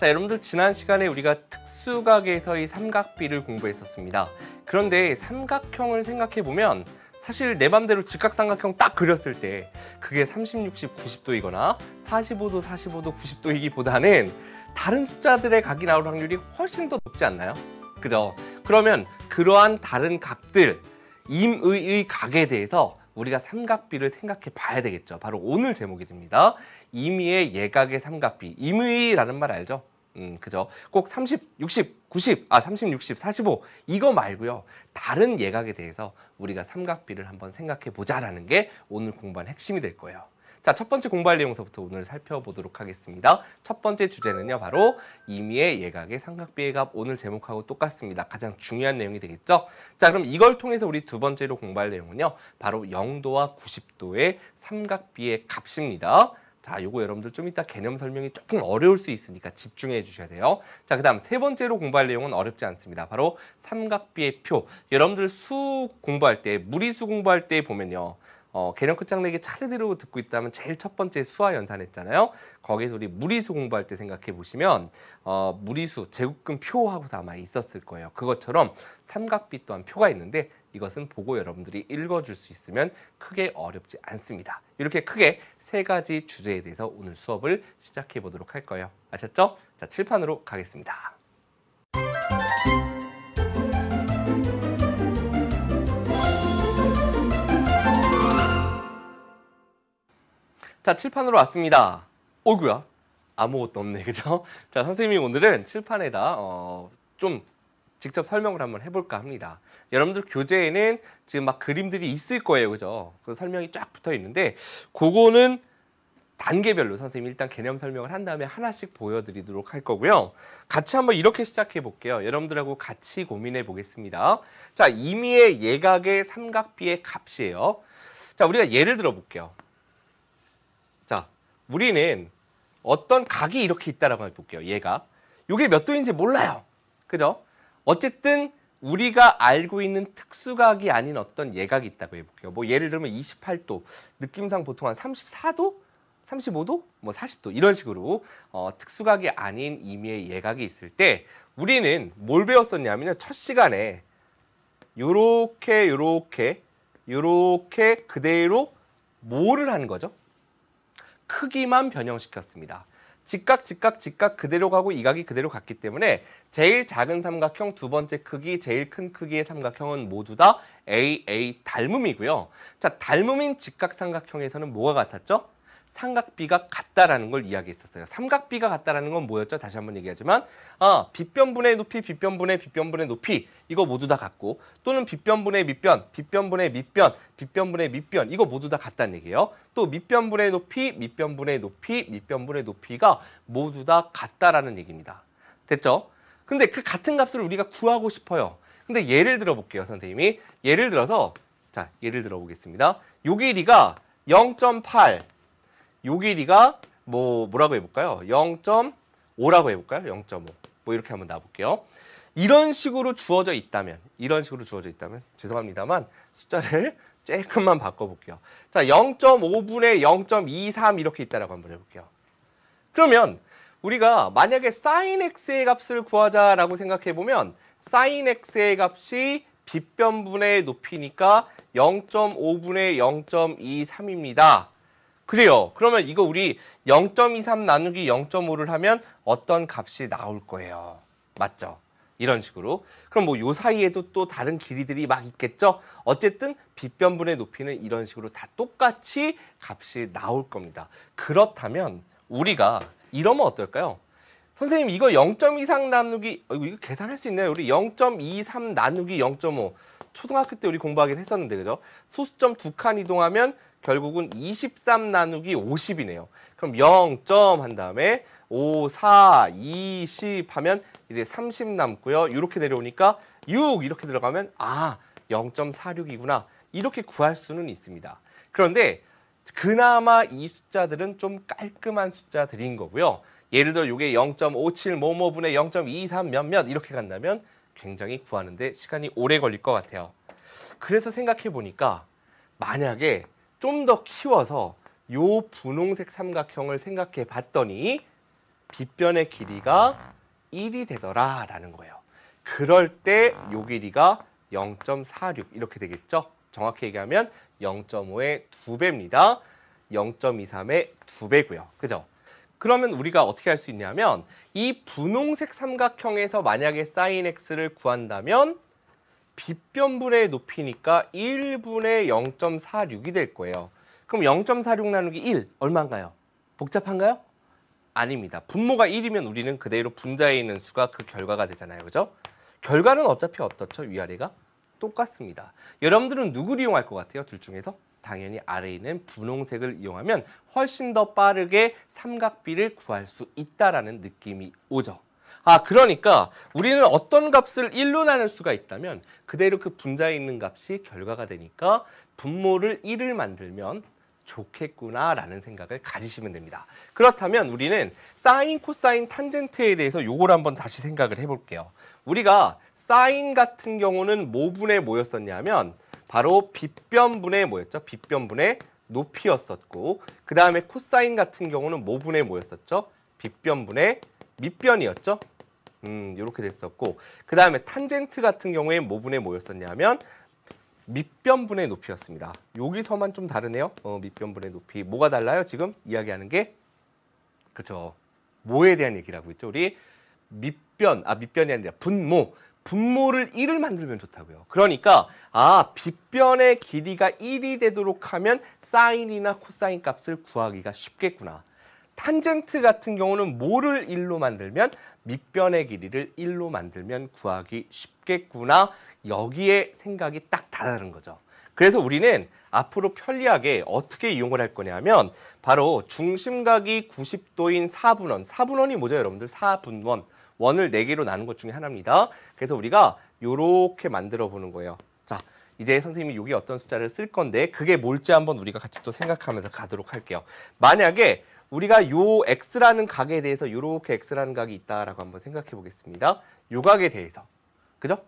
자, 여러분들 지난 시간에 우리가 특수각에서의 삼각비를 공부했었습니다. 그런데 삼각형을 생각해보면 사실 내 맘대로 직각삼각형 딱 그렸을 때 그게 30, 60, 90도이거나 45도, 45도, 90도이기보다는 다른 숫자들의 각이 나올 확률이 훨씬 더 높지 않나요? 그죠? 그러면 그러한 다른 각들, 임의의 각에 대해서 우리가 삼각비를 생각해 봐야 되겠죠. 바로 오늘 제목이 됩니다. 임의의 예각의 삼각비. 임의라는 말 알죠? 그죠? 꼭 30, 60, 90, 30, 60, 45 이거 말고요. 다른 예각에 대해서 우리가 삼각비를 한번 생각해 보자라는 게 오늘 공부한 핵심이 될 거예요. 자, 첫 번째 공부할 내용서부터 오늘 살펴보도록 하겠습니다. 첫 번째 주제는요, 바로 임의의 예각의 삼각비의 값. 오늘 제목하고 똑같습니다. 가장 중요한 내용이 되겠죠? 자, 그럼 이걸 통해서 우리 두 번째로 공부할 내용은요, 바로 0도와 90도의 삼각비의 값입니다. 자, 요거 여러분들 좀 이따 개념 설명이 조금 어려울 수 있으니까 집중해 주셔야 돼요. 자, 그다음 세 번째로 공부할 내용은 어렵지 않습니다. 바로 삼각비의 표. 여러분들 수 공부할 때, 무리수 공부할 때 보면요. 개념 끝장내기 차례대로 듣고 있다면 제일 첫 번째 수화 연산했잖아요. 거기서 우리 무리수 공부할 때 생각해 보시면 무리수, 제곱근 표하고서 아마 있었을 거예요. 그것처럼 삼각비 또한 표가 있는데 이것은 보고 여러분들이 읽어줄 수 있으면 크게 어렵지 않습니다. 이렇게 크게 세 가지 주제에 대해서 오늘 수업을 시작해 보도록 할 거예요. 아셨죠? 자, 칠판으로 가겠습니다. 자, 칠판으로 왔습니다. 어이구야, 아무것도 없네, 그죠? 자, 선생님이 오늘은 칠판에다 좀 직접 설명을 한번 해볼까 합니다. 여러분들 교재에는 지금 막 그림들이 있을 거예요, 그죠? 그 설명이 쫙 붙어 있는데 그거는 단계별로 선생님이 일단 개념 설명을 한 다음에 하나씩 보여드리도록 할 거고요. 같이 한번 이렇게 시작해 볼게요. 여러분들하고 같이 고민해 보겠습니다. 자, 임의의 예각의 삼각비의 값이에요. 자, 우리가 예를 들어 볼게요. 자, 우리는 어떤 각이 이렇게 있다라고 해볼게요. 얘가. 이게 몇 도인지 몰라요. 그죠? 어쨌든 우리가 알고 있는 특수각이 아닌 어떤 예각이 있다고 해볼게요. 뭐 예를 들면 28도, 느낌상 보통 한 34도? 35도? 뭐 40도 이런 식으로 특수각이 아닌 임의의 예각이 있을 때 우리는 뭘 배웠었냐면요. 첫 시간에 요렇게 그대로 뭐를 하는 거죠? 크기만 변형시켰습니다. 직각 그대로 가고 이 각이 그대로 갔기 때문에 제일 작은 삼각형, 두 번째 크기, 제일 큰 크기의 삼각형은 모두 다 AA 닮음이고요. 자, 닮음인 직각삼각형에서는 뭐가 같았죠? 삼각비가 같다라는 걸 이야기했었어요. 삼각비가 같다라는 건 뭐였죠? 다시 한번 얘기하지만 빗변분의 높이, 빗변분의 높이 이거 모두 다 같고 또는 빗변분의 밑변, 빗변분의 밑변, 빗변분의 밑변 이거 모두 다 같다는 얘기예요. 또 밑변분의 높이, 밑변분의 높이, 밑변분의 높이가 모두 다 같다라는 얘기입니다. 됐죠? 근데 그 같은 값을 우리가 구하고 싶어요. 근데 예를 들어 볼게요, 선생님이. 예를 들어서 자, 예를 들어 보겠습니다. 요 길이가 0.8 요 길이가 뭐라고 해볼까요? 0.5라고 해볼까요? 0.5. 뭐 이렇게 한번 놔볼게요. 이런 식으로 주어져 있다면 죄송합니다만 숫자를 조금만 바꿔볼게요. 자, 0.5분의 0.23 이렇게 있다라고 한번 해볼게요. 그러면 우리가 만약에 sin x의 값을 구하자라고 생각해보면 sin x의 값이 빗변분의 높이니까 0.5분의 0.23입니다. 그래요. 그러면 이거 우리 0.23 나누기 0.5를 하면 어떤 값이 나올 거예요. 맞죠? 이런 식으로. 그럼 뭐 요 사이에도 또 다른 길이들이 막 있겠죠? 어쨌든 빗변분의 높이는 이런 식으로 다 똑같이 값이 나올 겁니다. 그렇다면 우리가 이러면 어떨까요? 선생님 이거 0.23 나누기 이거 계산할 수 있나요? 우리 0.23 나누기 0.5 초등학교 때 우리 공부하긴 했었는데 그죠? 소수점 두 칸 이동하면 결국은 23 나누기 50이네요. 그럼 0. 한 다음에 5, 4, 20 하면 이제 30 남고요. 이렇게 내려오니까 6 이렇게 들어가면 0.46이구나. 이렇게 구할 수는 있습니다. 그런데 그나마 이 숫자들은 좀 깔끔한 숫자들인 거고요. 예를 들어 이게 0.57 뭐뭐분의 0.23 몇몇 이렇게 간다면 굉장히 구하는데 시간이 오래 걸릴 것 같아요. 그래서 생각해 보니까 만약에 좀 더 키워서 요 분홍색 삼각형을 생각해 봤더니 빗변의 길이가 1이 되더라라는 거예요. 그럴 때 요 길이가 0.46 이렇게 되겠죠. 정확히 얘기하면 0.5의 2배입니다. 0.23의 2배고요. 그죠? 그러면 우리가 어떻게 할 수 있냐면 이 분홍색 삼각형에서 만약에 sin x를 구한다면 빗변분의 높이니까 1분의 0.46이 될 거예요. 그럼 0.46 나누기 1 얼마인가요? 복잡한가요? 아닙니다. 분모가 1이면 우리는 그대로 분자에 있는 수가 그 결과가 되잖아요. 그죠? 결과는 어차피 어떻죠? 위아래가 똑같습니다. 여러분들은 누구를 이용할 것 같아요? 둘 중에서? 당연히 아래에 있는 분홍색을 이용하면 훨씬 더 빠르게 삼각비를 구할 수 있다라는 느낌이 오죠. 그러니까 우리는 어떤 값을 1로 나눌 수가 있다면 그대로 그 분자에 있는 값이 결과가 되니까 분모를 1을 만들면 좋겠구나라는 생각을 가지시면 됩니다. 그렇다면 우리는 사인, 코사인, 탄젠트에 대해서 요걸 한번 다시 생각을 해볼게요. 우리가 사인 같은 경우는 뭐분의 뭐였었냐면 바로 빗변분의 뭐였죠? 빗변분의 높이였었고 그 다음에 코사인 같은 경우는 뭐분의 뭐였었죠? 빗변분의 밑변이었죠? 이렇게 됐었고 그 다음에 탄젠트 같은 경우에 뭐분의 뭐였었냐면 밑변분의 높이였습니다. 여기서만 좀 다르네요. 밑변분의 높이. 뭐가 달라요? 지금 이야기하는 게 그렇죠. 뭐에 대한 얘기를 하고 있죠? 우리 밑변이 아니라 분모. 분모를 1을 만들면 좋다고요. 그러니까 빗변의 길이가 1이 되도록 하면 사인이나 코사인 값을 구하기가 쉽겠구나. 탄젠트 같은 경우는 뭐를 1로 만들면 밑변의 길이를 1로 만들면 구하기 쉽겠구나. 여기에 생각이 딱 다른 거죠. 그래서 우리는 앞으로 편리하게 어떻게 이용을 할 거냐면 바로 중심각이 90도인 4분원. 4분원이 뭐죠, 여러분들? 4분원. 원을 4개로 나눈 것 중에 하나입니다. 그래서 우리가 이렇게 만들어 보는 거예요. 자, 이제 선생님이 여기 어떤 숫자를 쓸 건데 그게 뭘지 한번 우리가 같이 또 생각하면서 가도록 할게요. 만약에 우리가 요 x라는 각에 대해서 이렇게 x라는 각이 있다라고 한번 생각해 보겠습니다. 요 각에 대해서. 그죠?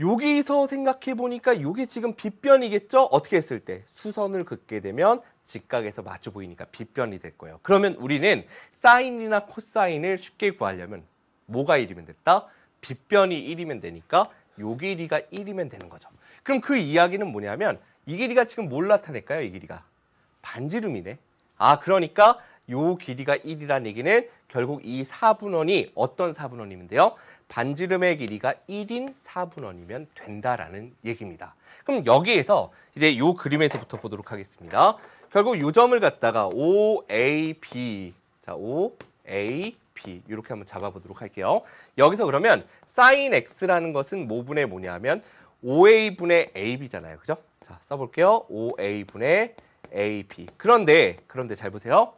여기서 생각해 보니까 이게 지금 빗변이겠죠? 어떻게 했을 때? 수선을 긋게 되면 직각에서 마주 보이니까 빗변이 될 거예요. 그러면 우리는 사인이나 코사인을 쉽게 구하려면 뭐가 1이면 됐다? 빗변이 1이면 되니까 요 길이가 1이면 되는 거죠. 그럼 그 이야기는 뭐냐면 이 길이가 지금 뭘 나타낼까요? 이 길이가 반지름이네. 그러니까 요 길이가 1이라는 얘기는 결국 이 4분원이 어떤 4분원이면 돼요? 반지름의 길이가 1인 4분원이면 된다라는 얘기입니다. 그럼 여기에서 이제 요 그림에서부터 보도록 하겠습니다. 결국 요 점을 갖다가 OAB, 자 OAB 이렇게 한번 잡아보도록 할게요. 여기서 그러면 sin x라는 것은 뭐분의 뭐냐면 OA분의 AB잖아요. 그죠? 자, 써볼게요. OA분의 AB. 그런데 잘 보세요.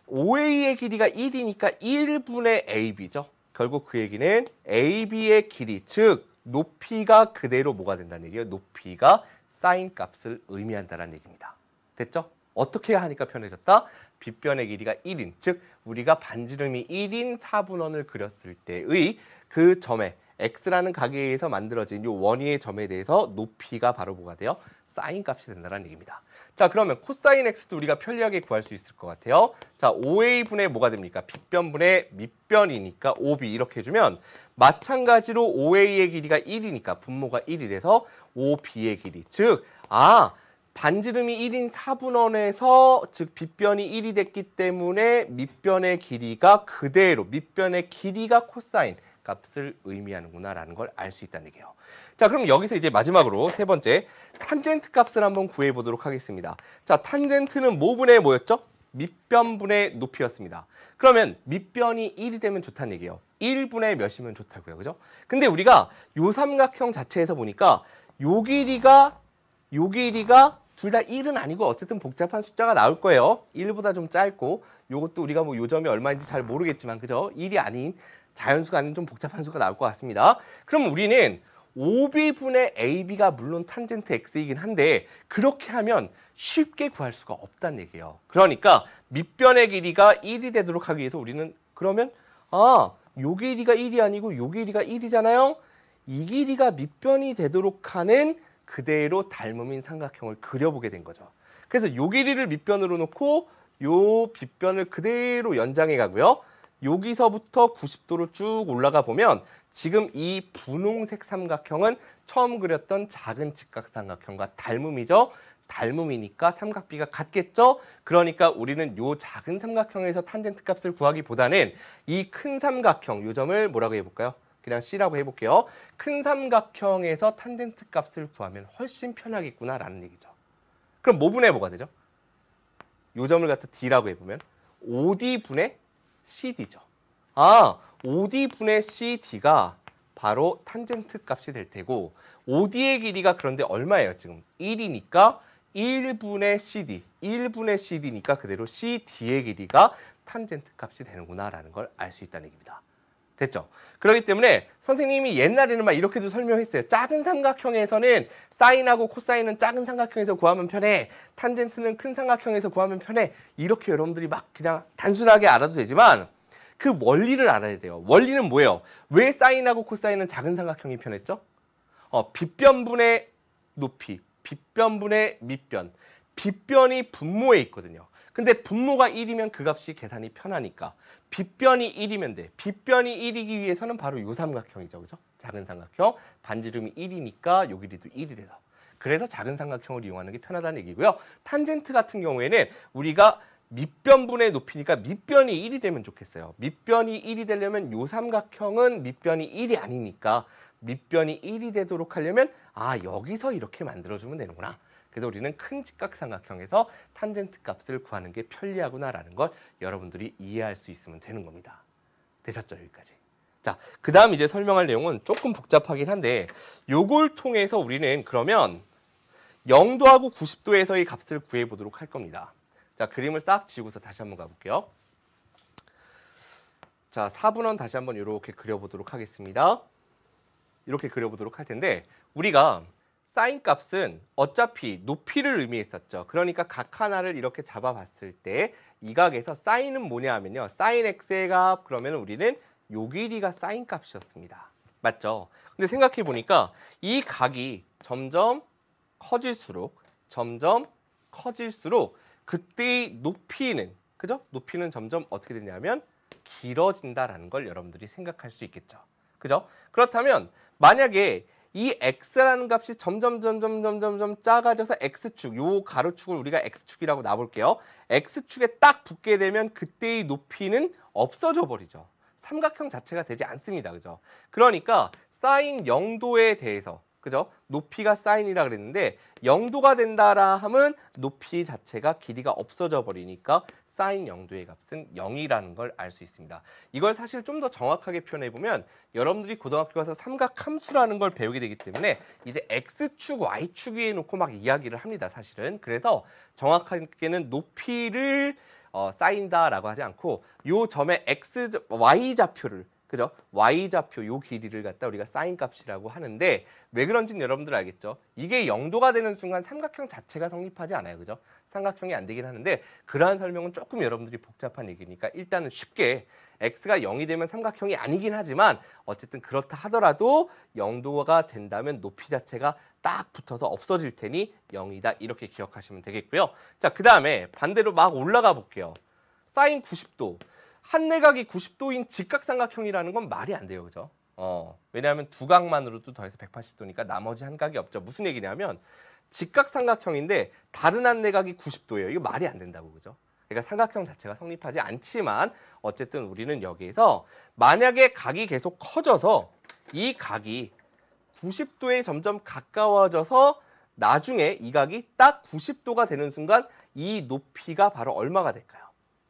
OA의 길이가 1이니까 1분의 AB죠. 결국 그 얘기는 AB의 길이, 즉 높이가 그대로 뭐가 된다는 얘기예요? 높이가 사인 값을 의미한다는 얘기입니다. 됐죠? 어떻게 하니까 편해졌다? 빗변의 길이가 1인, 즉 우리가 반지름이 1인 4분원을 그렸을 때의 그 점에 x라는 각에 의해서 만들어진 이 원위의 점에 대해서 높이가 바로 뭐가 돼요? 사인 값이 된다는 얘기입니다. 자, 그러면 코사인 x도 우리가 편리하게 구할 수 있을 것 같아요. 자, 5a분의 뭐가 됩니까? 빗변분의 밑변이니까 5b 이렇게 해주면 마찬가지로 5a의 길이가 1이니까 분모가 1이 돼서 5b의 길이, 즉 반지름이 1인 4분원에서 즉 빗변이 1이 됐기 때문에 밑변의 길이가 그대로 밑변의 길이가 코사인 값을 의미하는구나라는 걸 알 수 있다는 얘기예요. 자, 그럼 여기서 이제 마지막으로 세 번째 탄젠트 값을 한번 구해 보도록 하겠습니다. 자, 탄젠트는 뭐분의 뭐였죠? 밑변분의 높이였습니다. 그러면 밑변이 1이 되면 좋다는 얘기예요. 1분의 몇이면 좋다고요. 그죠? 근데 우리가 요 삼각형 자체에서 보니까 요 길이가 둘 다 1은 아니고 어쨌든 복잡한 숫자가 나올 거예요. 1보다 좀 짧고 요것도 우리가 뭐 요 점이 얼마인지 잘 모르겠지만 그죠? 1이 아닌 자연수가 아닌 좀 복잡한 수가 나올 것 같습니다. 그럼 우리는 5b분의 ab가 물론 탄젠트 x이긴 한데 그렇게 하면 쉽게 구할 수가 없다는 얘기예요. 그러니까 밑변의 길이가 1이 되도록 하기 위해서 우리는 그러면 요 길이가 1이 아니고 요 길이가 1이잖아요. 이 길이가 밑변이 되도록 하는 그대로 닮음인 삼각형을 그려보게 된 거죠. 그래서 요 길이를 밑변으로 놓고 요 빗변을 그대로 연장해 가고요. 여기서부터 90도로 쭉 올라가 보면 지금 이 분홍색 삼각형은 처음 그렸던 작은 직각삼각형과 닮음이죠. 닮음이니까 삼각비가 같겠죠. 그러니까 우리는 요 작은 삼각형에서 탄젠트 값을 구하기보다는 이 큰 삼각형, 요 점을 뭐라고 해볼까요? 그냥 C라고 해볼게요. 큰 삼각형에서 탄젠트 값을 구하면 훨씬 편하겠구나라는 얘기죠. 그럼 뭐 분의 뭐가 되죠? 요 점을 갖다 D라고 해보면 OD 분의 CD죠. 아, OD 분의 CD가 바로 탄젠트 값이 될 테고 OD의 길이가 그런데 얼마예요? 지금 1이니까 1분의 CD, 1분의 CD니까 그대로 CD의 길이가 탄젠트 값이 되는구나라는 걸 알 수 있다는 얘기입니다. 됐죠? 그렇기 때문에 선생님이 옛날에는 막 이렇게도 설명했어요. 작은 삼각형에서는 사인하고 코사인은 작은 삼각형에서 구하면 편해. 탄젠트는 큰 삼각형에서 구하면 편해. 이렇게 여러분들이 막 그냥 단순하게 알아도 되지만 그 원리를 알아야 돼요. 원리는 뭐예요? 왜 사인하고 코사인은 작은 삼각형이 편했죠? 빗변분의 높이, 빗변분의 밑변. 빗변이 분모에 있거든요. 근데 분모가 1이면 그 값이 계산이 편하니까 빗변이 1이면 돼. 빗변이 1이기 위해서는 바로 요 삼각형이죠. 그죠? 작은 삼각형. 반지름이 1이니까 요 길이도 1이 돼서. 그래서 작은 삼각형을 이용하는 게 편하다는 얘기고요. 탄젠트 같은 경우에는 우리가 밑변분의 높이니까 밑변이 1이 되면 좋겠어요. 밑변이 1이 되려면 요 삼각형은 밑변이 1이 아니니까 밑변이 1이 되도록 하려면 여기서 이렇게 만들어주면 되는구나. 그래서 우리는 큰 직각삼각형에서 탄젠트 값을 구하는 게 편리하구나라는 걸 여러분들이 이해할 수 있으면 되는 겁니다. 되셨죠? 여기까지. 자, 그 다음 이제 설명할 내용은 조금 복잡하긴 한데 요걸 통해서 우리는 그러면 0도하고 90도에서의 값을 구해보도록 할 겁니다. 자, 그림을 싹 지우고서 다시 한번 가볼게요. 자, 4분원 다시 한번 이렇게 그려보도록 하겠습니다. 이렇게 그려보도록 할 텐데 우리가 사인 값은 어차피 높이를 의미했었죠. 그러니까 각 하나를 이렇게 잡아봤을 때 이 각에서 사인은 뭐냐 하면요. 사인 x의 값 그러면 우리는 요 길이가 사인 값이었습니다. 맞죠? 근데 생각해 보니까 이 각이 점점 커질수록 그때의 높이는 그죠? 높이는 점점 어떻게 되냐면 길어진다라는 걸 여러분들이 생각할 수 있겠죠. 그죠? 그렇다면 만약에 이 x라는 값이 점점 작아져서 x축, 요 가로축을 우리가 x축이라고 놔볼게요. x축에 딱 붙게 되면 그때의 높이는 없어져 버리죠. 삼각형 자체가 되지 않습니다. 그죠? 그러니까 사인 0도에 대해서 그죠? 높이가 사인이라 그랬는데 0도가 된다라 하면 높이 자체가 길이가 없어져 버리니까 사인 0도의 값은 0이라는 걸 알 수 있습니다. 이걸 사실 좀 더 정확하게 표현해 보면 여러분들이 고등학교 가서 삼각함수라는 걸 배우게 되기 때문에 이제 x축, y축 위에 놓고 막 이야기를 합니다. 사실은. 그래서 정확하게는 높이를 쌓인다라고 하지 않고 요 점의 y좌표를 그죠? y좌표 요 길이를 갖다 우리가 사인 값이라고 하는데 왜 그런지는 여러분들 알겠죠? 이게 0도가 되는 순간 삼각형 자체가 성립하지 않아요. 그죠? 삼각형이 안 되긴 하는데 그러한 설명은 조금 여러분들이 복잡한 얘기니까 일단은 쉽게 x가 0이 되면 삼각형이 아니긴 하지만 어쨌든 그렇다 하더라도 0도가 된다면 높이 자체가 딱 붙어서 없어질 테니 0이다 이렇게 기억하시면 되겠고요. 자, 그 다음에 반대로 막 올라가 볼게요. 사인 90도. 한 내각이 90도인 직각삼각형이라는 건 말이 안 돼요. 그죠? 왜냐하면 두 각만으로도 더해서 180도니까 나머지 한 각이 없죠. 무슨 얘기냐면 직각삼각형인데 다른 한 내각이 90도예요. 이거 말이 안 된다고. 그죠? 그러니까 삼각형 자체가 성립하지 않지만 어쨌든 우리는 여기에서 만약에 각이 계속 커져서 이 각이 90도에 점점 가까워져서 나중에 이 각이 딱 90도가 되는 순간 이 높이가 바로 얼마가 될까요?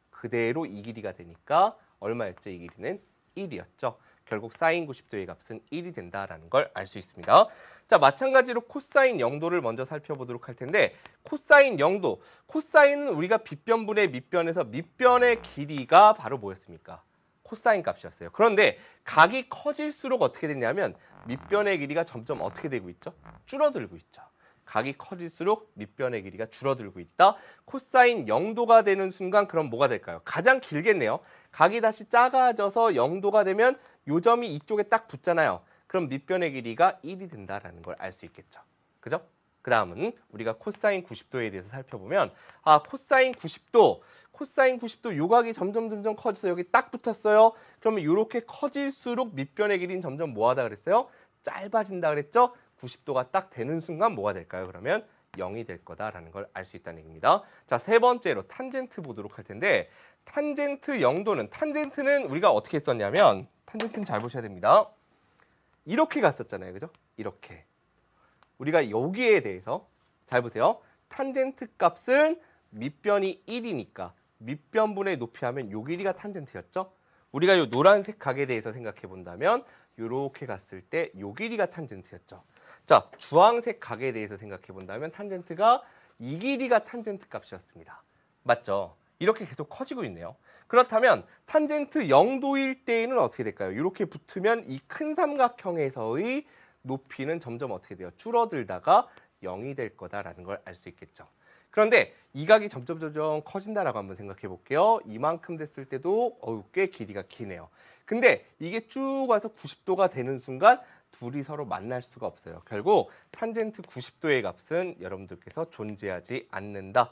그대로 이 길이가 되니까 얼마였죠? 이 길이는 1이었죠. 결국 사인 90도의 값은 1이 된다라는 걸 알 수 있습니다. 자, 마찬가지로 코사인 0도를 먼저 살펴보도록 할 텐데 코사인 0도, 코사인은 우리가 빗변분의 밑변에서 밑변의 길이가 바로 뭐였습니까? 코사인 값이었어요. 그런데 각이 커질수록 어떻게 되냐면 밑변의 길이가 점점 어떻게 되고 있죠? 줄어들고 있죠. 각이 커질수록 밑변의 길이가 줄어들고 있다. 코사인 0도가 되는 순간 그럼 뭐가 될까요? 가장 길겠네요. 각이 다시 작아져서 0도가 되면 요 점이 이쪽에 딱 붙잖아요. 그럼 밑변의 길이가 1이 된다라는 걸 알 수 있겠죠. 그죠? 그 다음은 우리가 코사인 90도에 대해서 살펴보면 아 코사인 90도 요각이 점점 커져서 여기 딱 붙었어요. 그러면 이렇게 커질수록 밑변의 길이는 점점 뭐하다 그랬어요? 짧아진다 그랬죠? 90도가 딱 되는 순간 뭐가 될까요? 그러면 0이 될 거다라는 걸 알 수 있다는 얘기입니다. 자, 세 번째로 탄젠트 보도록 할 텐데 탄젠트 0도는 탄젠트는 우리가 어떻게 썼냐면 탄젠트는 잘 보셔야 됩니다. 이렇게 갔었잖아요. 그죠? 이렇게. 우리가 여기에 대해서 잘 보세요. 탄젠트 값은 밑변이 1이니까 밑변분의 높이 하면 요 길이가 탄젠트였죠? 우리가 요 노란색 각에 대해서 생각해 본다면 요렇게 갔을 때 요 길이가 탄젠트였죠. 자, 주황색 각에 대해서 생각해 본다면 탄젠트가 이 길이가 탄젠트 값이었습니다. 맞죠? 이렇게 계속 커지고 있네요. 그렇다면 탄젠트 0도일 때에는 어떻게 될까요? 이렇게 붙으면 이 큰 삼각형에서의 높이는 점점 어떻게 돼요? 줄어들다가 0이 될 거다라는 걸 알 수 있겠죠. 그런데 이 각이 점점 커진다라고 한번 생각해 볼게요. 이만큼 됐을 때도 꽤 길이가 기네요. 근데 이게 쭉 와서 90도가 되는 순간 둘이 서로 만날 수가 없어요. 결국 탄젠트 90도의 값은 여러분들께서 존재하지 않는다.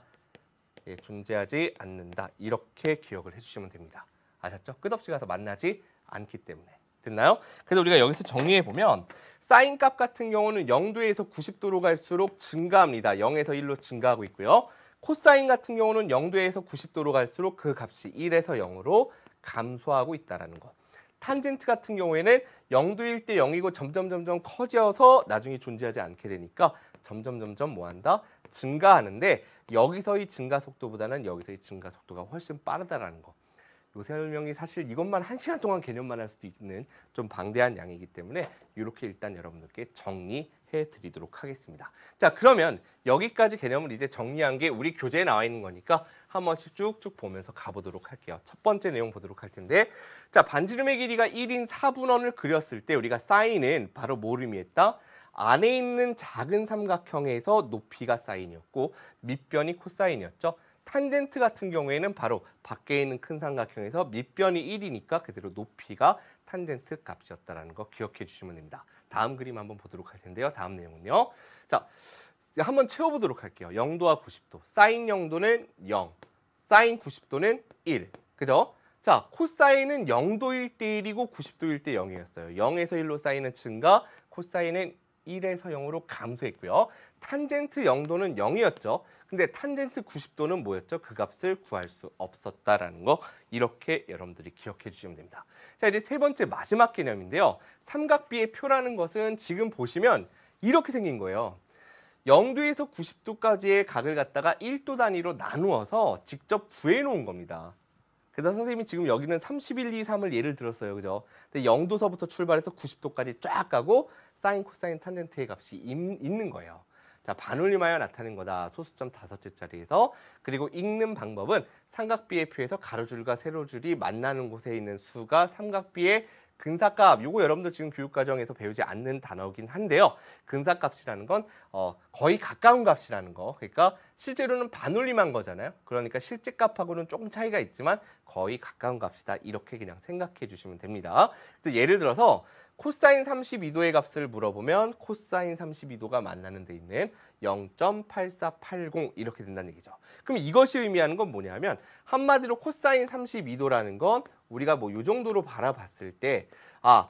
예, 존재하지 않는다. 이렇게 기억을 해주시면 됩니다. 아셨죠? 끝없이 가서 만나지 않기 때문에. 됐나요? 그래서 우리가 여기서 정리해 보면 사인 값 같은 경우는 0도에서 90도로 갈수록 증가합니다. 0에서 1로 증가하고 있고요. 코사인 같은 경우는 0도에서 90도로 갈수록 그 값이 1에서 0으로 감소하고 있다는 거. 탄젠트 같은 경우에는 0도일 때 0이고 점점 커져서 나중에 존재하지 않게 되니까 점점 뭐한다? 증가하는데 여기서의 증가 속도보다는 여기서의 증가 속도가 훨씬 빠르다라는 거. 요 설명이 사실 이것만 1시간 동안 개념만 할 수도 있는 좀 방대한 양이기 때문에 이렇게 일단 여러분들께 정리해 드리도록 하겠습니다. 자, 그러면 여기까지 개념을 이제 정리한 게 우리 교재에 나와 있는 거니까 한 번씩 쭉쭉 보면서 가보도록 할게요. 첫 번째 내용 보도록 할 텐데 자, 반지름의 길이가 1인 4분원을 그렸을 때 우리가 사인은 바로 뭘 의미했다? 안에 있는 작은 삼각형에서 높이가 사인이었고 밑변이 코사인이었죠. 탄젠트 같은 경우에는 바로 밖에 있는 큰 삼각형에서 밑변이 1이니까 그대로 높이가 탄젠트 값이었다는 거 기억해 주시면 됩니다. 다음 그림 한번 보도록 할 텐데요. 다음 내용은요. 자, 한번 채워보도록 할게요. 0도와 90도. 사인 0도는 0, 사인 90도는 1. 그죠? 자, 코사인은 0도일 때 1이고 90도일 때 0이었어요. 0에서 1로 사인은 증가, 코사인은 1에서 0으로 감소했고요. 탄젠트 0도는 0이었죠. 근데 탄젠트 90도는 뭐였죠? 그 값을 구할 수 없었다라는 거 이렇게 여러분들이 기억해 주시면 됩니다. 자, 이제 세 번째 마지막 개념인데요. 삼각비의 표라는 것은 지금 보시면 이렇게 생긴 거예요. 0도에서 90도까지의 각을 갖다가 1도 단위로 나누어서 직접 구해 놓은 겁니다. 그래서 선생님이 지금 여기는 31, 2, 3을 예를 들었어요. 그죠? 근데 0도서부터 출발해서 90도까지 쫙 가고 사인, 코사인, 탄젠트의 값이 있는 거예요. 자, 반올림하여 나타낸 거다. 소수점 5째 자리에서. 그리고 읽는 방법은 삼각비의 표에서 가로줄과 세로줄이 만나는 곳에 있는 수가 삼각비의 근사값. 요거 여러분들 지금 교육과정에서 배우지 않는 단어긴 한데요. 근사값이라는 건 거의 가까운 값이라는 거. 그러니까 실제로는 반올림한 거잖아요. 그러니까 실제 값하고는 조금 차이가 있지만 거의 가까운 값이다. 이렇게 그냥 생각해 주시면 됩니다. 그래서 예를 들어서 코사인 32도의 값을 물어보면 코사인 32도가 만나는 데 있는 0.8480 이렇게 된다는 얘기죠. 그럼 이것이 의미하는 건 뭐냐면 한마디로 코사인 32도라는 건 우리가 뭐 요 정도로 바라봤을 때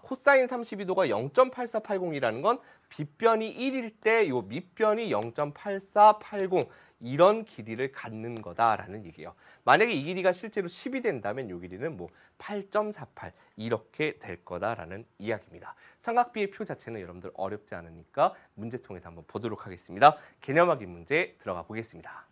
코사인 32도가 0.8480이라는 건 빗변이 1일 때 요 밑변이 0.8480 이런 길이를 갖는 거다라는 얘기예요. 만약에 이 길이가 실제로 10이 된다면 이 길이는 뭐 8.48 이렇게 될 거다라는 이야기입니다. 삼각비의 표 자체는 여러분들 어렵지 않으니까 문제 통해서 한번 보도록 하겠습니다. 개념학기 문제 들어가 보겠습니다.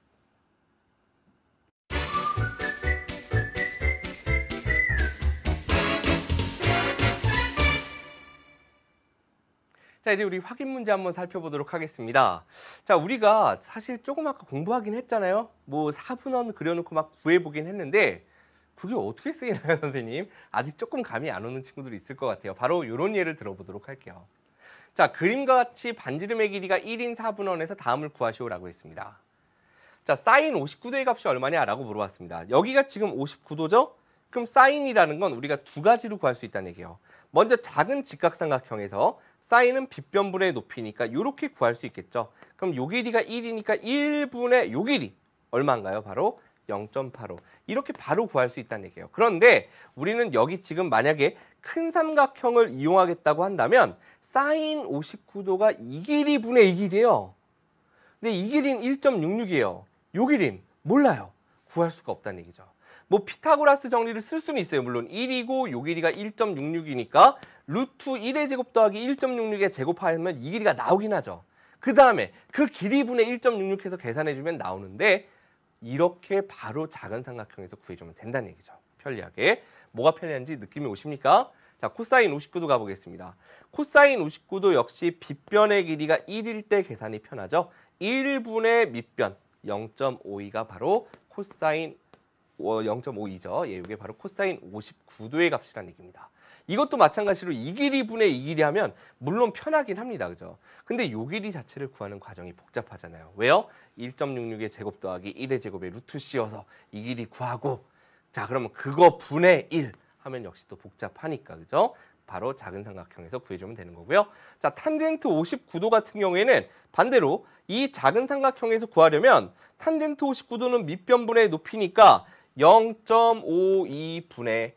자, 이제 우리 확인 문제 한번 살펴보도록 하겠습니다. 자, 우리가 사실 조금 아까 공부하긴 했잖아요. 뭐 4분원 그려놓고 막 구해보긴 했는데 그게 어떻게 쓰이나요, 선생님? 아직 조금 감이 안 오는 친구들이 있을 것 같아요. 바로 이런 예를 들어보도록 할게요. 자, 그림과 같이 반지름의 길이가 1인 4분원에서 다음을 구하시오라고 했습니다. 자, 사인 59도의 값이 얼마냐라고 물어봤습니다. 여기가 지금 59도죠? 그럼 사인이라는 건 우리가 두 가지로 구할 수 있다는 얘기예요. 먼저 작은 직각삼각형에서 사인은 빗변분의 높이니까 이렇게 구할 수 있겠죠. 그럼 요 길이가 1이니까 1분의 요 길이 얼마인가요? 바로 0.85. 이렇게 바로 구할 수 있다는 얘기예요. 그런데 우리는 여기 지금 만약에 큰 삼각형을 이용하겠다고 한다면 사인 59도가 이 길이 분의 이 길이에요. 근데 이 길이는 1.66이에요. 요 길이는 몰라요. 구할 수가 없다는 얘기죠. 뭐 피타고라스 정리를 쓸 수는 있어요. 물론 1이고 요 길이가 1.66이니까 루트 1의 제곱 더하기 1.66의 제곱하면 이 길이가 나오긴 하죠. 그 다음에 그 길이 분의 1.66 해서 계산해주면 나오는데 이렇게 바로 작은 삼각형에서 구해주면 된다는 얘기죠. 편리하게. 뭐가 편리한지 느낌이 오십니까? 자, 코사인 59도 가보겠습니다. 코사인 59도 역시 빗변의 길이가 1일 때 계산이 편하죠. 1분의 밑변 0.52가 바로 코사인 0.52죠. 예, 이게 바로 코사인 59도의 값이라는 얘기입니다. 이것도 마찬가지로 이 길이 분의 이 길이 하면 물론 편하긴 합니다. 그죠? 근데 요 길이 자체를 구하는 과정이 복잡하잖아요. 왜요? 1.66의 제곱 더하기 1의 제곱에 루트 씌워서 이 길이 구하고 자, 그러면 그거 분의 1 하면 역시 또 복잡하니까. 그죠? 바로 작은 삼각형에서 구해주면 되는 거고요. 자, 탄젠트 59도 같은 경우에는 반대로 이 작은 삼각형에서 구하려면 탄젠트 59도는 밑변분의 높이니까 0.52분의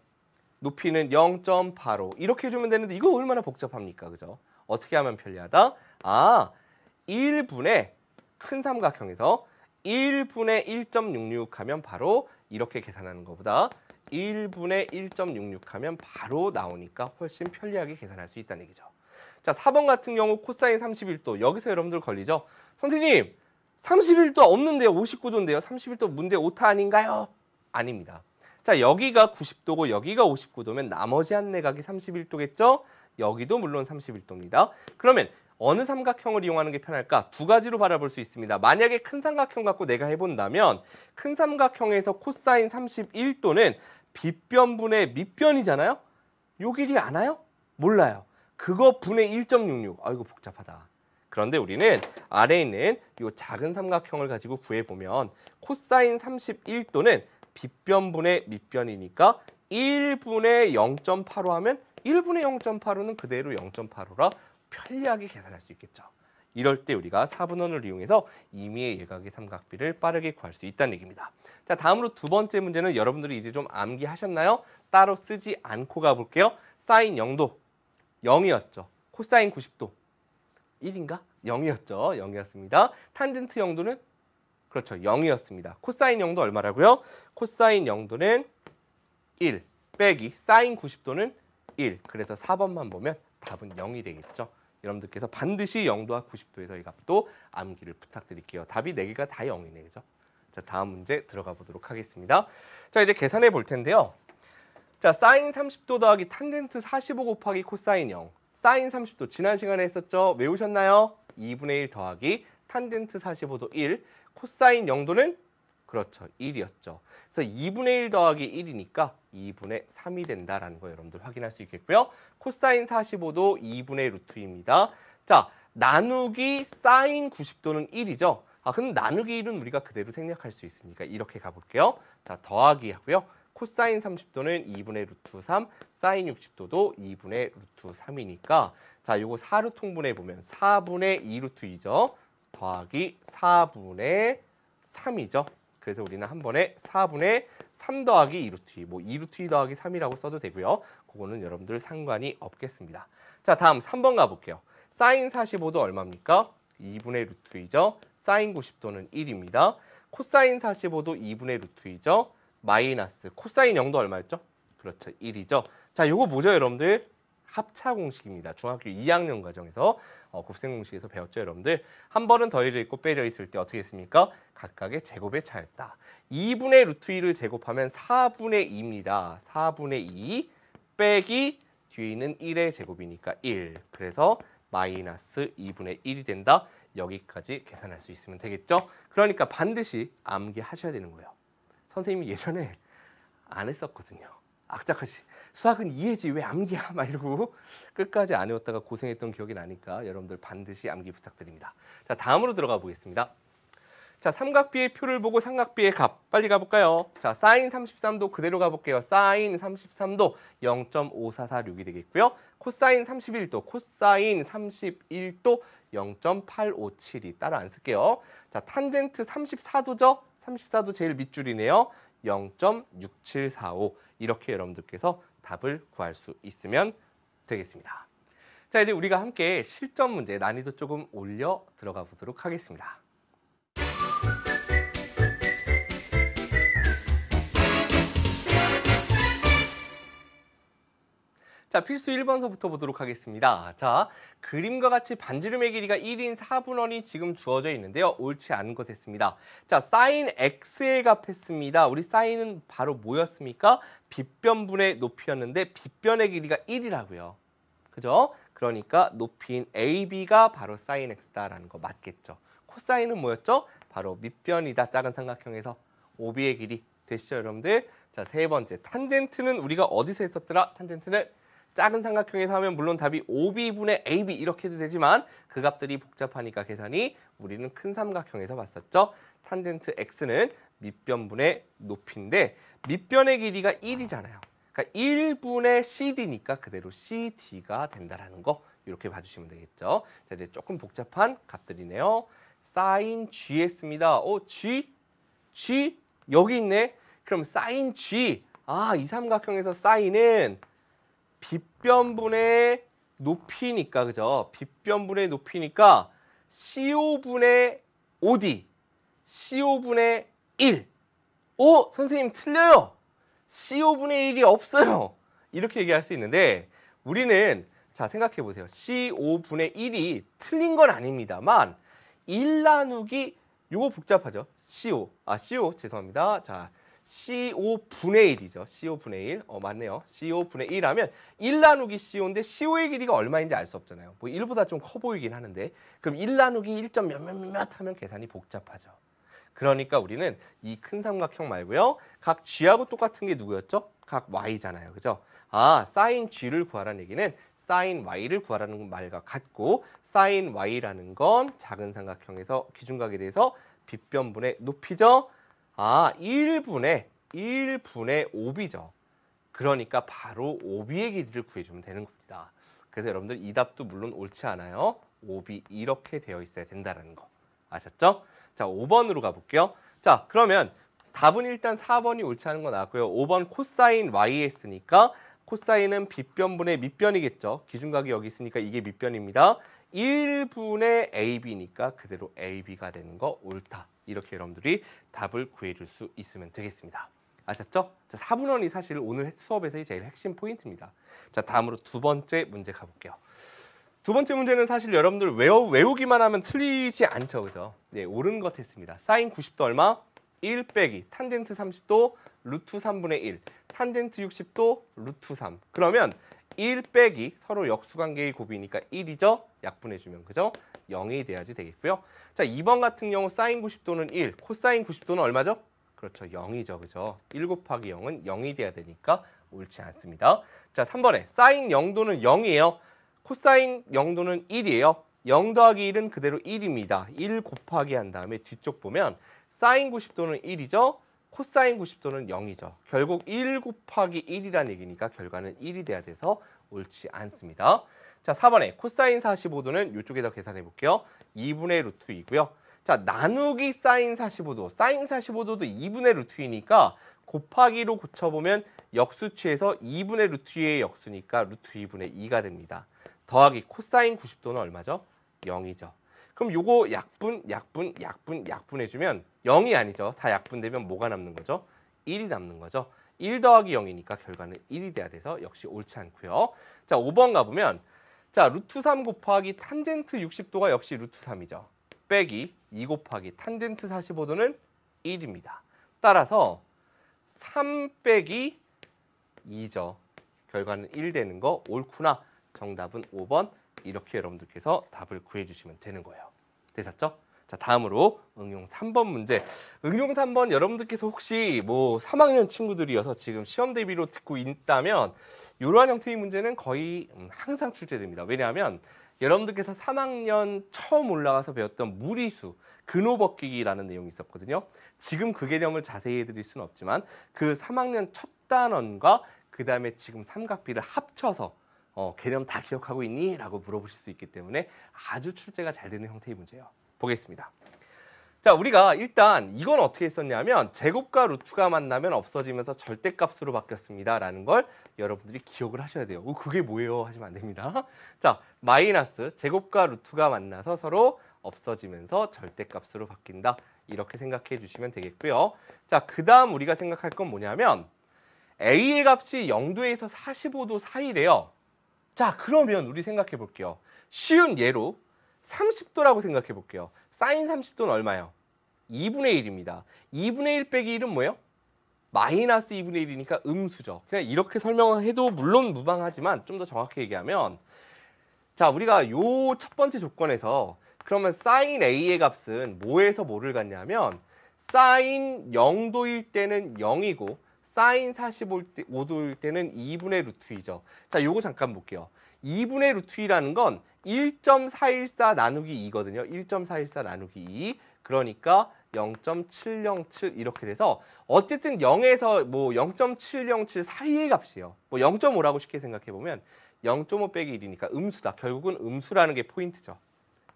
높이는 0.85 이렇게 해주면 되는데 이거 얼마나 복잡합니까? 그죠? 어떻게 하면 편리하다? 아, 1분의 큰 삼각형에서 1분의 1.66 하면 바로 이렇게 계산하는 것보다 1분의 1.66 하면 바로 나오니까 훨씬 편리하게 계산할 수 있다는 얘기죠. 자, 4번 같은 경우 코사인 31도. 여기서 여러분들 걸리죠? 선생님, 31도 없는데요. 59도인데요. 31도 문제 오타 아닌가요? 아닙니다. 자, 여기가 90도고 여기가 59도면 나머지 한 내각이 31도겠죠? 여기도 물론 31도입니다. 그러면 어느 삼각형을 이용하는 게 편할까? 두 가지로 바라볼 수 있습니다. 만약에 큰 삼각형 갖고 내가 해본다면 큰 삼각형에서 코사인 31도는 빗변분의 밑변이잖아요? 요 길이 아나요? 몰라요. 그거 분의 1.66. 아이고 복잡하다. 그런데 우리는 아래에 있는 이 작은 삼각형을 가지고 구해보면 코사인 31도는 빗변분의 밑변이니까 1분의 0.85 하면 1분의 0.85는 그대로 0.85라 편리하게 계산할 수 있겠죠. 이럴 때 우리가 4분원을 이용해서 임의의 예각의 삼각비를 빠르게 구할 수 있다는 얘기입니다. 자, 다음으로 두 번째 문제는 여러분들이 이제 좀 암기하셨나요? 따로 쓰지 않고 가볼게요. 사인 0도 0이었죠. 코사인 90도 1인가? 0이었죠. 0이었습니다. 탄젠트 0도는 그렇죠. 0이었습니다. 코사인 0도 얼마라고요? 코사인 0도는 1 빼기 사인 90도는 1. 그래서 4번만 보면 답은 0이 되겠죠. 여러분들께서 반드시 0도와 90도에서 이 값도 암기를 부탁드릴게요. 답이 4개가 다 0이네. 그죠? 자, 다음 문제 들어가 보도록 하겠습니다. 자, 이제 계산해 볼 텐데요. 자, 사인 30도 더하기 탄젠트 45 곱하기 코사인 0. 사인 30도 지난 시간에 했었죠? 외우셨나요? 2분의 1 더하기 탄젠트 45도 1. 코사인 0도는 그렇죠. 1이었죠. 그래서 2분의 1 더하기 1이니까 2분의 3이 된다라는 거 여러분들 확인할 수 있겠고요. 코사인 45도 2분의 루트입니다. 자, 나누기 사인 90도는 1이죠. 아, 그럼 나누기 1은 우리가 그대로 생략할 수 있으니까 이렇게 가볼게요. 자, 더하기 하고요. 코사인 30도는 2분의 루트 3, 사인 60도도 2분의 루트 3이니까 자, 요거 4로 통분해 보면 4분의 2루트 2죠. 더하기 4분의 3이죠. 그래서 우리는 한 번에 4분의 3 더하기 2루트 2, 뭐 2루트 2 더하기 3이라고 써도 되고요. 그거는 여러분들 상관이 없겠습니다. 자, 다음 3번 가볼게요. 사인 45도 얼마입니까? 2분의 루트 2죠. 사인 90도는 1입니다. 코사인 45도 2분의 루트 2죠. 마이너스 코사인 0도 얼마였죠? 그렇죠. 1이죠. 자, 요거 뭐죠, 여러분들? 합차 공식입니다. 중학교 2학년 과정에서 곱셈 공식에서 배웠죠, 여러분들. 한 번은 더해져 있고 빼려 있을 때 어떻게 했습니까? 각각의 제곱의 차였다. 2분의 루트 2를 제곱하면 4분의 2입니다. 4분의 2 빼기 뒤에 있는 1의 제곱이니까 1. 그래서 마이너스 2분의 1이 된다. 여기까지 계산할 수 있으면 되겠죠? 그러니까 반드시 암기하셔야 되는 거예요. 선생님이 예전에 안 했었거든요. 악착하시 수학은 이해지 왜 암기야 막 이러고 끝까지 안 외웠다가 고생했던 기억이 나니까 여러분들 반드시 암기 부탁드립니다. 자, 다음으로 들어가 보겠습니다. 자, 삼각비의 표를 보고 삼각비의 값 빨리 가볼까요? 자, 사인 33도 그대로 가볼게요. 사인 33도 0.5446이 되겠고요. 코사인 31도, 코사인 31도 0.857이 따로 안 쓸게요. 자, 탄젠트 34도죠? 34도 제일 밑줄이네요. 0.6745 이렇게 여러분들께서 답을 구할 수 있으면 되겠습니다. 자, 이제 우리가 함께 실전 문제 난이도 조금 올려 들어가 보도록 하겠습니다. 자, 필수 1번서부터 보도록 하겠습니다. 자, 그림과 같이 반지름의 길이가 1인 4분원이 지금 주어져 있는데요. 옳지 않은 것 했습니다. 자, 사인 x의 값 했습니다. 우리 사인은 바로 뭐였습니까? 빗변분의 높이였는데 빗변의 길이가 1이라고요. 그죠? 그러니까 높이인 AB가 바로 사인 x다라는 거 맞겠죠. 코사인은 뭐였죠? 바로 밑변이다. 작은 삼각형에서 OB의 길이 되시죠, 여러분들? 자, 세 번째. 탄젠트는 우리가 어디서 했었더라? 탄젠트는 작은 삼각형에서 하면 물론 답이 OB분의 AB 이렇게 해도 되지만 그 값들이 복잡하니까 계산이 우리는 큰 삼각형에서 봤었죠. 탄젠트 x는 밑변분의 높이인데 밑변의 길이가 1이잖아요. 그러니까 1분의 CD니까 그대로 CD가 된다라는 거 이렇게 봐주시면 되겠죠. 자, 이제 조금 복잡한 값들이네요. 사인 G 했습니다. G 여기 있네. 그럼 사인 G. 이 삼각형에서 사인은 빗변분의 높이니까 그죠? 빗변분의 높이니까 CO 분의 OD, CO 분의 1. 선생님 틀려요. CO 분의 1이 없어요. 이렇게 얘기할 수 있는데 우리는 자 생각해 보세요. CO 분의 1이 틀린 건 아닙니다만 1 나누기 요거 복잡하죠. CO 죄송합니다. 자 CO 분의 1이죠. CO 분의 1. 맞네요. CO 분의 1 하면 1 나누기 CO인데 CO의 길이가 얼마인지 알 수 없잖아요. 뭐 1보다 좀 커 보이긴 하는데 그럼 1 나누기 1점 몇몇몇 하면 계산이 복잡하죠. 그러니까 우리는 이 큰 삼각형 말고요. 각 G하고 똑같은 게 누구였죠? 각 Y잖아요. 그죠? 사인 G를 구하라는 얘기는 사인 Y를 구하라는 말과 같고 사인 Y라는 건 작은 삼각형에서 기준각에 대해서 빗변분의 높이죠. 1분의 OB죠. 그러니까 바로 OB의 길이를 구해주면 되는 겁니다. 그래서 여러분들 이 답도 물론 옳지 않아요. OB 이렇게 되어 있어야 된다는 거. 아셨죠? 자, 5번으로 가볼게요. 자, 그러면 답은 일단 4번이 옳지 않은 거 나왔고요. 5번 코사인 Y 했으니까 코사인은 빗변분의 밑변이겠죠. 기준각이 여기 있으니까 이게 밑변입니다. 1분의 AB니까 그대로 AB가 되는 거 옳다. 이렇게 여러분들이 답을 구해줄 수 있으면 되겠습니다. 아셨죠? 자, 4분원이 사실 오늘 수업에서의 제일 핵심 포인트입니다. 자, 다음으로 두 번째 문제 가볼게요. 두 번째 문제는 사실 여러분들 외우기만 하면 틀리지 않죠. 그죠? 네, 옳은 것 했습니다. 사인 90도 얼마? 1 빼기 탄젠트 30도 루트 3분의 1 탄젠트 60도 루트 3 그러면 1 빼기 서로 역수관계의 곱이니까 1이죠. 약분해주면 그죠? 0이 돼야지 되겠고요. 자, 2번 같은 경우 사인 90도는 1 코사인 90도는 얼마죠? 그렇죠. 0이죠. 그죠? 1 곱하기 0은 0이 돼야 되니까 옳지 않습니다. 자, 3번에 사인 0도는 0이에요. 코사인 0도는 1이에요. 0 더하기 1은 그대로 1입니다. 1 곱하기 한 다음에 뒤쪽 보면 사인 90도는 1이죠. 코사인 90도는 0이죠. 결국 1 곱하기 1이라는 얘기니까 결과는 1이 돼야 돼서 옳지 않습니다. 자, 4번에 코사인 45도는 이쪽에다 계산해 볼게요. 2분의 루트 2고요. 자, 나누기 사인 45도. 사인 45도도 2분의 루트 2니까 곱하기로 고쳐보면 역수치에서 2분의 루트 2의 역수니까 루트 2분의 2가 됩니다. 더하기 코사인 90도는 얼마죠? 0이죠. 그럼 요거 약분해주면 0이 아니죠. 다 약분되면 뭐가 남는 거죠? 1이 남는 거죠. 1 더하기 0이니까 결과는 1이 돼야 돼서 역시 옳지 않고요. 자, 5번 가보면 자, 루트 3 곱하기 탄젠트 60도가 역시 루트 3이죠. 빼기 2 곱하기 탄젠트 45도는 1입니다. 따라서 3 빼기 2죠. 결과는 1 되는 거 옳구나. 정답은 5번. 이렇게 여러분들께서 답을 구해주시면 되는 거예요. 되셨죠? 자, 다음으로 응용 3번 문제. 응용 3번 여러분들께서 혹시 뭐 3학년 친구들이어서 지금 시험 대비로 듣고 있다면 이러한 형태의 문제는 거의 항상 출제됩니다. 왜냐하면 여러분들께서 3학년 처음 올라가서 배웠던 무리수, 근호벗기기라는 내용이 있었거든요. 지금 그 개념을 자세히 해드릴 수는 없지만 그 3학년 첫 단원과 그 다음에 지금 삼각비를 합쳐서 개념 다 기억하고 있니? 라고 물어보실 수 있기 때문에 아주 출제가 잘 되는 형태의 문제예요. 보겠습니다. 자, 우리가 일단 이건 어떻게 했었냐면 제곱과 루트가 만나면 없어지면서 절대값으로 바뀌었습니다 라는 걸 여러분들이 기억을 하셔야 돼요. 그게 뭐예요? 하시면 안 됩니다. 자, 마이너스 제곱과 루트가 만나서 서로 없어지면서 절대값으로 바뀐다. 이렇게 생각해 주시면 되겠고요. 자, 그 다음 우리가 생각할 건 뭐냐면 A의 값이 0도에서 45도 사이래요. 자, 그러면 우리 생각해 볼게요. 쉬운 예로 30도라고 생각해 볼게요. 사인 30도는 얼마예요? 2분의 1입니다. 2분의 1 빼기 1은 뭐예요? 마이너스 2분의 1이니까 음수죠. 그냥 이렇게 설명해도 물론 무방하지만 좀 더 정확히 얘기하면 자, 우리가 요 첫 번째 조건에서 그러면 사인 A의 값은 뭐에서 뭐를 갖냐면 사인 0도일 때는 0이고 사인 45도일 때는 2분의 루트 2죠. 자, 요거 잠깐 볼게요. 2분의 루트 2라는 건 1.414 나누기 2거든요. 1.414 나누기 2. 그러니까 0.707 이렇게 돼서 어쨌든 0에서 뭐 0.707 사이의 값이에요. 뭐 0.5라고 쉽게 생각해 보면 0.5 빼기 1이니까 음수다. 결국은 음수라는 게 포인트죠.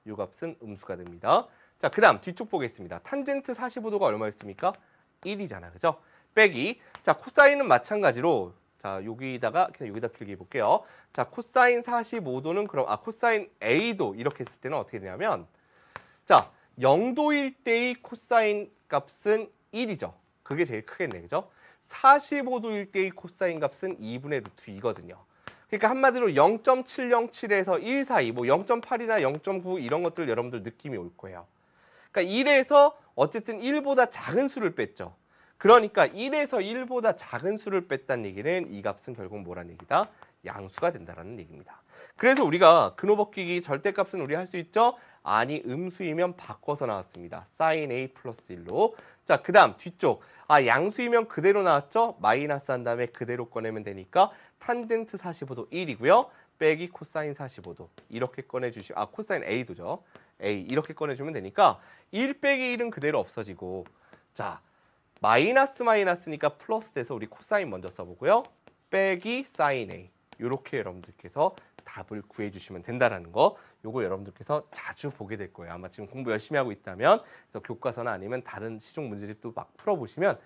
이 값은 음수가 됩니다. 자, 그다음 뒤쪽 보겠습니다. 탄젠트 45도가 얼마였습니까? 1이잖아. 그죠? 빼기. 자, 코사인은 마찬가지로 자, 여기다가 그냥 여기다 필기해 볼게요. 자, 코사인 45도는 그럼 코사인 A도 이렇게 했을 때는 어떻게 되냐면 자, 0도일 때의 코사인 값은 1이죠. 그게 제일 크겠네. 그죠? 45도일 때의 코사인 값은 2분의 루트 2거든요. 그러니까 한마디로 0.707에서 1 사이, 뭐 0.8이나 0.9 이런 것들 여러분들 느낌이 올 거예요. 그러니까 1에서 어쨌든 1보다 작은 수를 뺐죠. 그러니까 1에서 1보다 작은 수를 뺐다는 얘기는 이 값은 결국 뭐라는 얘기다? 양수가 된다라는 얘기입니다. 그래서 우리가 근호벗기기 절대값은 우리 할 수 있죠? 아니, 음수이면 바꿔서 나왔습니다. sin A 플러스 1로. 자, 그 다음 뒤쪽. 양수이면 그대로 나왔죠? 마이너스 한 다음에 그대로 꺼내면 되니까 탄젠트 45도 1이고요. 빼기 코사인 45도. 이렇게 꺼내주시면, 코사인 A도죠. A. 이렇게 꺼내주면 되니까 1 빼기 1은 그대로 없어지고. 자, 마이너스니까 플러스 돼서 우리 코사인 먼저 써보고요. 빼기 사인 A. 이렇게 여러분들께서 답을 구해주시면 된다라는 거. 요거 여러분들께서 자주 보게 될 거예요. 아마 지금 공부 열심히 하고 있다면 그래서 교과서나 아니면 다른 시중 문제집도 막 풀어보시면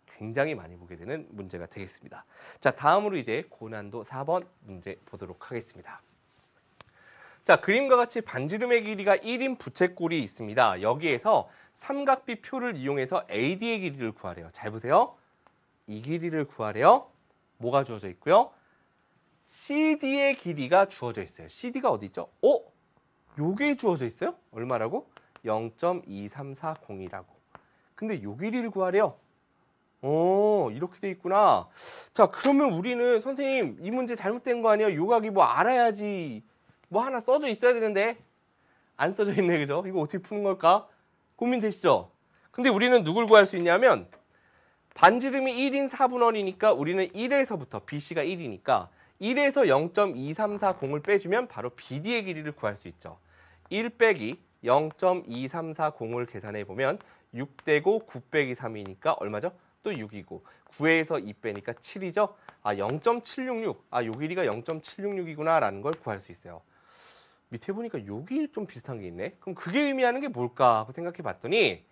굉장히 많이 보게 되는 문제가 되겠습니다. 자, 다음으로 이제 고난도 4번 문제 보도록 하겠습니다. 자, 그림과 같이 반지름의 길이가 1인 부채꼴이 있습니다. 여기에서 삼각비 표를 이용해서 AD의 길이를 구하래요. 잘 보세요. 이 길이를 구하래요. 뭐가 주어져 있고요? CD의 길이가 주어져 있어요. CD가 어디 있죠? 요게 주어져 있어요? 얼마라고? 0.2340이라고. 근데 요 길이를 구하래요. 이렇게 돼 있구나. 자, 그러면 우리는 선생님 이 문제 잘못된 거 아니에요? 요각이 뭐 알아야지. 뭐 하나 써져 있어야 되는데 안 써져 있네. 그죠? 이거 어떻게 푸는 걸까? 고민되시죠? 근데 우리는 누굴 구할 수 있냐면 반지름이 1인 4분원이니까 우리는 1에서부터 BC가 1이니까 1에서 0.2340을 빼주면 바로 BD의 길이를 구할 수 있죠. 1 빼기 0.2340을 계산해 보면 6 되고 9 빼기 3이니까 얼마죠? 또 6이고 9에서 2 빼니까 7이죠. 0.766. 요 길이가 0.766이구나 라는 걸 구할 수 있어요. 밑에 보니까 여기 좀 비슷한 게 있네. 그럼 그게 의미하는 게 뭘까 하고 생각해 봤더니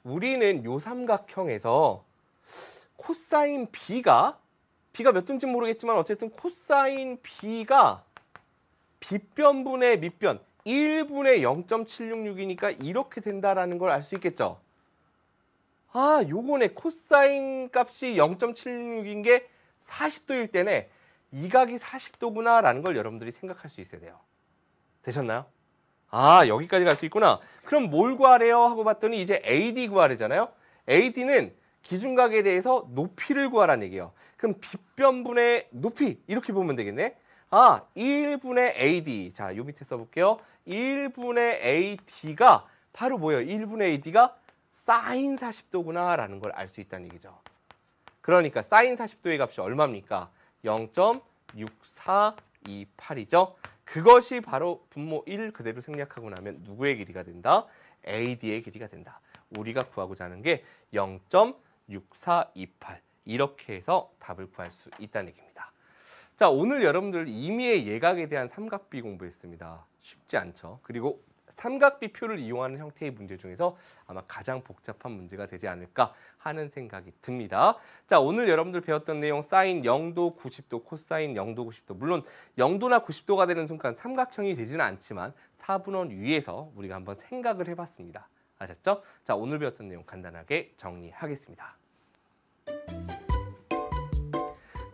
우리는 요 삼각형에서 코사인 B가 몇 도인지 모르겠지만 어쨌든 코사인 B가 빗변분의 밑변 1분의 0.766이니까 이렇게 된다라는 걸 알 수 있겠죠. 요거네. 코사인 값이 0.766인 게 40도일 때네. 이 각이 40도구나 라는 걸 여러분들이 생각할 수 있어야 돼요. 되셨나요? 여기까지 갈 수 있구나. 그럼 뭘 구하래요? 하고 봤더니 이제 AD 구하래잖아요. AD는 기준각에 대해서 높이를 구하라는 얘기예요. 그럼 빗변분의 높이 이렇게 보면 되겠네. 1분의 AD. 자, 요 밑에 써볼게요. 1분의 AD가 바로 뭐예요? 1분의 AD가 사인 40도구나 라는 걸 알 수 있다는 얘기죠. 그러니까 사인 40도의 값이 얼마입니까? 0.6428이죠. 그것이 바로 분모 1 그대로 생략하고 나면 누구의 길이가 된다? AD의 길이가 된다. 우리가 구하고자 하는 게 0.6428 이렇게 해서 답을 구할 수 있다는 얘기입니다. 자, 오늘 여러분들 임의의 예각에 대한 삼각비 공부했습니다. 쉽지 않죠? 그리고 삼각비 표를 이용하는 형태의 문제 중에서 아마 가장 복잡한 문제가 되지 않을까 하는 생각이 듭니다. 자, 오늘 여러분들 배웠던 내용 사인 0도, 90도, 코사인 0도, 90도. 물론 0도나 90도가 되는 순간 삼각형이 되지는 않지만 4분원 위에서 우리가 한번 생각을 해봤습니다. 아셨죠? 자, 오늘 배웠던 내용 간단하게 정리하겠습니다.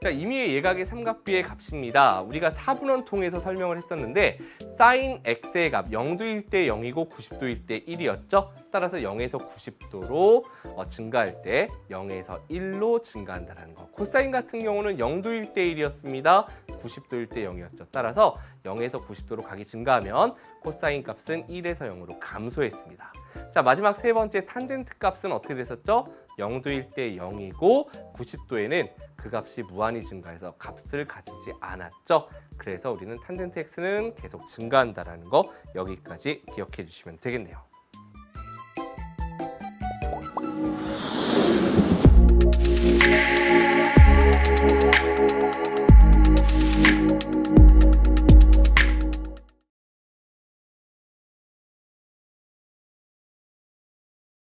자, 임의의 예각의 삼각비의 값입니다. 우리가 4분원 통해서 설명을 했었는데 사인 x의 값 0도일 때 0이고 90도일 때 1이었죠. 따라서 0에서 90도로 증가할 때 0에서 1로 증가한다는 거. 코사인 같은 경우는 0도일 때 1이었습니다. 90도일 때 0이었죠. 따라서 0에서 90도로 각이 증가하면 코사인 값은 1에서 0으로 감소했습니다. 자, 마지막 세 번째 탄젠트 값은 어떻게 됐었죠? 0도일 때 0이고 90도에는 그 값이 무한히 증가해서 값을 가지지 않았죠. 그래서 우리는 탄젠트 x는 계속 증가한다는 거 여기까지 기억해 주시면 되겠네요.